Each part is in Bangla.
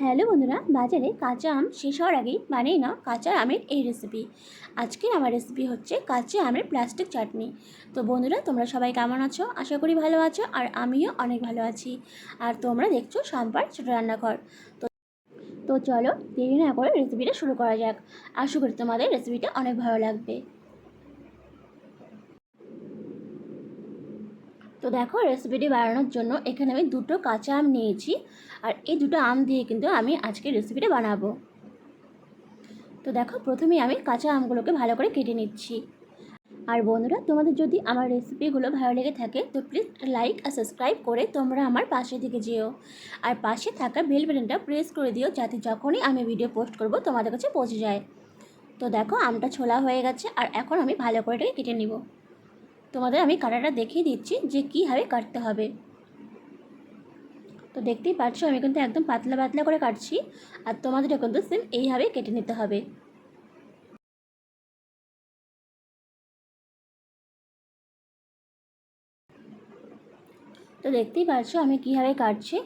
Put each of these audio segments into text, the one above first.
হ্যালো বন্ধুরা, বাজারে কাঁচা আম শেষ হওয়ার আগেই বানিয়ে নাও কাঁচা আমের এই রেসিপি। আজকের আমার রেসিপি হচ্ছে কাঁচা আমের প্লাস্টিক চাটনি। তো বন্ধুরা, তোমরা সবাই কেমন আছো? আশা করি ভালো আছো, আর আমিও অনেক ভালো আছি। আর তোমরা দেখছো সম্পার ছোটো রান্নাঘর। তো তো চলো দেরি না করে রেসিপিটা শুরু করা যাক। আশা করি তোমাদের রেসিপিটা অনেক ভালো লাগবে। তো দেখো, রেসিপিটি বানানোর জন্য এখানে আমি দুটো কাঁচা আম নিয়েছি, আর এই দুটো আম দিয়ে কিন্তু আমি আজকে রেসিপিটা বানাবো। তো দেখো, প্রথমেই আমি কাঁচা আমগুলোকে ভালো করে কেটে নিচ্ছি। আর বন্ধুরা, তোমাদের যদি আমার রেসিপিগুলো ভালো লেগে থাকে তো প্লিজ লাইক আর সাবস্ক্রাইব করে তোমরা আমার পাশে থেকে যেও। আর পাশে থাকা বেল বাটনটা প্রেস করে দিও, যাতে যখনই আমি ভিডিও পোস্ট করব তোমাদের কাছে পৌঁছে যায়। তো দেখো, আমটা ছোলা হয়ে গেছে, আর এখন আমি ভালো করে এটাকে কেটে নিব। তোমাদের আমি কাটাটা দেখিয়ে দিচ্ছি যে কীভাবে কাটতে হবে। তো দেখতেই পাচ্ছ, আমি কিন্তু একদম পাতলা পাতলা করে কাটছি, আর তোমাদেরও কিন্তু সেম এইভাবেই কেটে নিতে হবে। তো দেখতেই পাচ্ছ আমি কীভাবে কাটছি।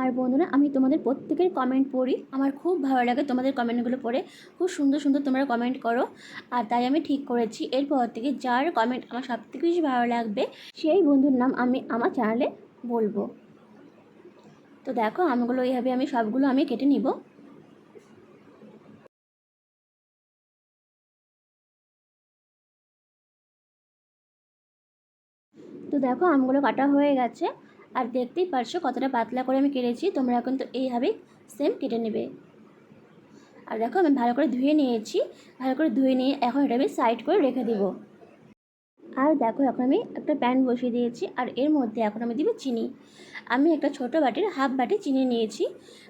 আর বন্ধুরা, আমি তোমাদের প্রত্যেকের কমেন্ট পড়ি, আমার খুব ভালো লাগে তোমাদের কমেন্টগুলো পড়ে। খুব সুন্দর সুন্দর তোমরা কমেন্ট করো, আর তাই আমি ঠিক করেছি এরপর থেকে যার কমেন্ট আমার সবথেকে বেশি ভালো লাগবে সেই বন্ধুর নাম আমি আমার চ্যানেলে বলবো। তো দেখো, আমগুলো এইভাবে আমি সবগুলো আমি কেটে নিব। তো দেখো, আমগুলো কাটা হয়ে গেছে, আর দেখতেই পারছো কতটা পাতলা করে আমি কেটেছি। তোমরা কিন্তু এইভাবেই সেম কেটে নেবে। আর দেখো, আমি ভালো করে ধুয়ে নিয়েছি। ভালো করে ধুয়ে নিয়ে এখন এটা আমি সাইড করে রেখে দেবো। আর দেখো, এখন আমি একটা প্যান বসিয়ে দিয়েছি, আর এর মধ্যে এখন আমি দিব চিনি। আমি একটা ছোটো বাটির হাফ বাটি চিনি নিয়েছি।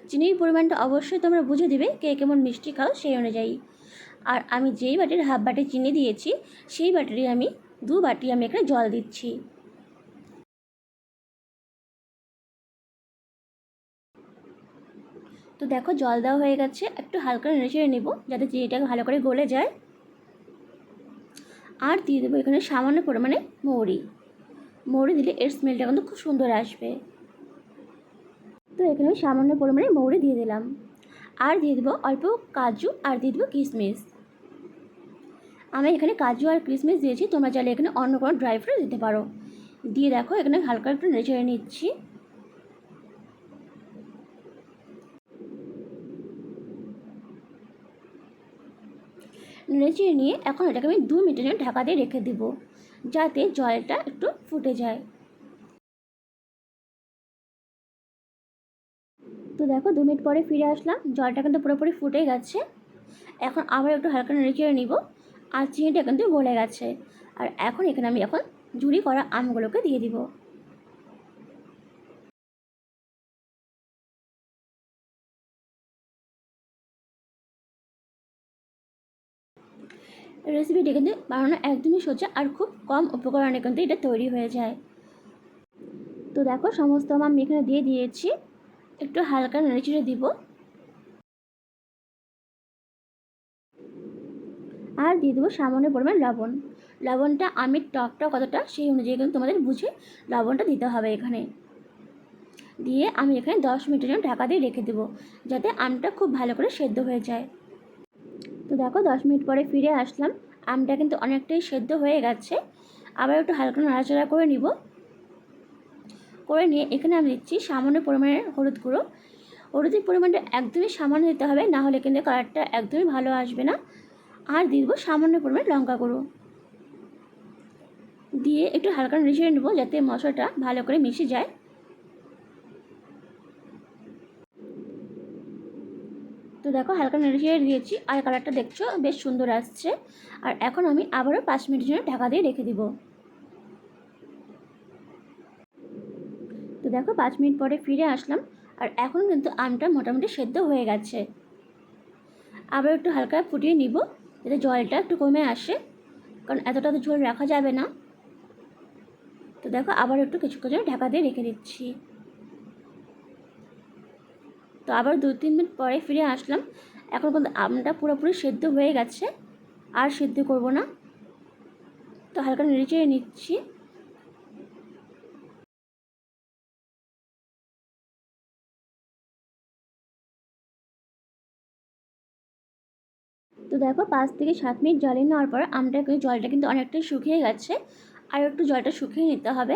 চিনির পরিমাণটা অবশ্যই তোমরা বুঝে দেবে, কে কেমন মিষ্টি খাও সেই অনুযায়ী। আর আমি যেই বাটির হাফ বাটি চিনি দিয়েছি সেই বাটিরই আমি 2 বাটি আমি এখানে জল দিচ্ছি। তো দেখো, জল দেওয়া হয়ে গেছে। একটু হালকা নেড়ে চেড়ে নেবো যাতে চিনিটা ভালো করে গলে যায়। আর দিয়ে দেবো এখানে সামান্য পরিমাণে মৌরি। মৌরি দিলে এর স্মেলটা কিন্তু খুব সুন্দর আসবে। তো এখানে আমি সামান্য পরিমাণে মৌরি দিয়ে দিলাম। আর দিয়ে দেবো অল্প কাজু, আর দিয়ে দেবো কিশমিশ। আমি এখানে কাজু আর কিশমিশ দিয়েছি, তোমরা চাইলে এখানে অন্য কোনো ড্রাই ফ্রুট দিতে পারো। দিয়ে দেখো, এখানে হালকা একটু নেড়ে চেড়ে নিচ্ছি। নেড়ে চেড়ে নিয়ে এখন এটাকে আমি 2 মিনিটের জন্য ঢাকা দিয়ে রেখে দেবো, যাতে জলটা একটু ফুটে যায়। তো দেখো, 2 মিনিট পরে ফিরে আসলাম। জলটা কিন্তু পুরোপুরি ফুটে গেছে। এখন আবার একটু হালকা নেড়ে চেড়ে নিব, আর চিনিটা কিন্তু গলে গেছে। আর এখন এখানে আমি ঝুরি করা আমগুলোকে দিয়ে দিব। রেসিপিটি কিন্তু বানানো একদমই সোজা, আর খুব কম উপকরণে কিন্তু এটা তৈরি হয়ে যায়। তো দেখো, সমস্ত আমি এখানে দিয়ে দিয়েছি। একটু হালকা নেড়েচেড়ে দিব। আর দিয়ে দেবো সামান্য পরিমাণ লবণ। লবণটা আমের টকটা কতটা সেই অনুযায়ী কিন্তু তোমাদের বুঝে লবণটা দিতে হবে এখানে। দিয়ে আমি এখানে 10 মিনিটের জন্য ঢাকা দিয়ে রেখে দেবো, যাতে আমটা খুব ভালো করে সেদ্ধ হয়ে যায়। তো দেখো, 10 মিনিট পরে ফিরে আসলাম। আমটা কিন্তু অনেকটাই সেদ্ধ হয়ে গেছে। আবার একটু হালকা নাড়াচাড়া করে নিব। করে নিয়ে এখানে আমি দিচ্ছি সামান্য পরিমাণের হলুদ গুঁড়ো। হলুদের পরিমাণটা একদমই সামান্য দিতে হবে, না হলে কিন্তু কালারটা একদমই ভালো আসবে না। আর দিয়ে দেবো সামান্য পরিমাণে লঙ্কা গুঁড়ো। দিয়ে একটু হালকা নেড়ে নেবো, যাতে মশলাটা ভালো করে মিশে যায়। তো দেখো, হালকা নেড়ে দিয়েছি, আর কালারটা দেখছো বেশ সুন্দর আসছে। আর এখন আমি আবারও 5 মিনিটের জন্য ঢাকা দিয়ে রেখে দিব। তো দেখো, 5 মিনিট পরে ফিরে আসলাম। আর এখন কিন্তু আমটা মোটামুটি সেদ্ধ হয়ে গেছে। আবার একটু হালকা ফুটিয়ে নিব, যাতে জলটা একটু কমে আসে, কারণ এতটা তো ঝোল রাখা যাবে না। তো দেখো, আবার একটু কিছুক্ষণ জন্য ঢাকা দিয়ে রেখে দিচ্ছি। তো আবার 2-3 মিনিট পরে ফিরে আসলাম। এখন কিন্তু আমটা পুরোপুরি সেদ্ধ হয়ে গেছে, আর সেদ্ধ করব না। তো হালকা নেড়ে চেড়ে নিচ্ছি। তো দেখো 5 থেকে 7 মিনিট জ্বালিয়ে নেওয়ার পর জলটা কিন্তু অনেকটাই শুকিয়ে গেছে। আর একটু জলটা শুকিয়ে নিতে হবে,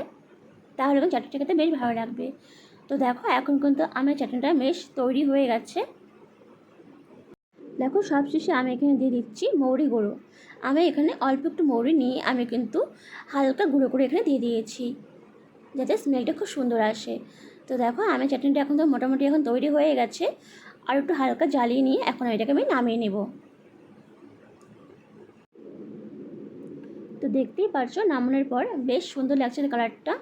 তাহলে কিন্তু চাটনিটা খেতে বেশ ভালো লাগবে। তো দেখো এখন কিন্তু আমের চাটনিটা বেশ তৈরি হয়ে গেছে। দেখো সবশেষে আমি এখানে দিয়ে দিচ্ছি মৌরি গুঁড়ো। আমি এখানে অল্প একটু মৌরি নিয়ে আমি কিন্তু হালকা গুঁড়ো করে এখানে দিয়ে দিয়েছি, যাতে স্মেলটা খুব সুন্দর আসে। তো দেখো আমের চাটনিটা এখন তো মোটামুটি এখন তৈরি হয়ে গেছে। আর একটু হালকা জ্বালিয়ে নিয়ে এখন এটাকে আমি নামিয়ে নেব। তো দেখতেই পারছো নামানোর পর বেশ সুন্দর লাগছে কালারটা,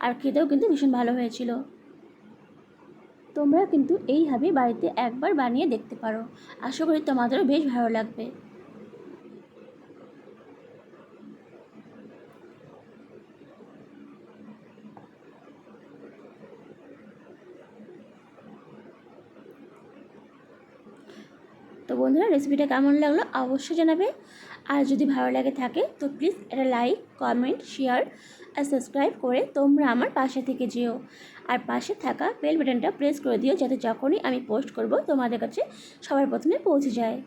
আর খেতেও কিন্তু ভীষণ ভালো হয়েছিল। তোমরা কিন্তু এইভাবে বাড়িতে একবার বানিয়ে দেখতে পারো, আশা করি তোমাদেরও বেশ ভালো লাগবে। তো বন্ধুরা রেসিপিটা কেমন লাগলো অবশ্যই জানাবে। আর যদি ভালো লাগে থাকে তো প্লিজ একটা লাইক, কমেন্ট, শেয়ার আর সাবস্ক্রাইব করে তোমরা আমার পাশে থেকে যেও। আর পাশে থাকা বেল বাটনটা প্রেস করে দিও, যাতে যখনই আমি পোস্ট করব তোমাদের কাছে সবার প্রথমে পৌঁছে যায়।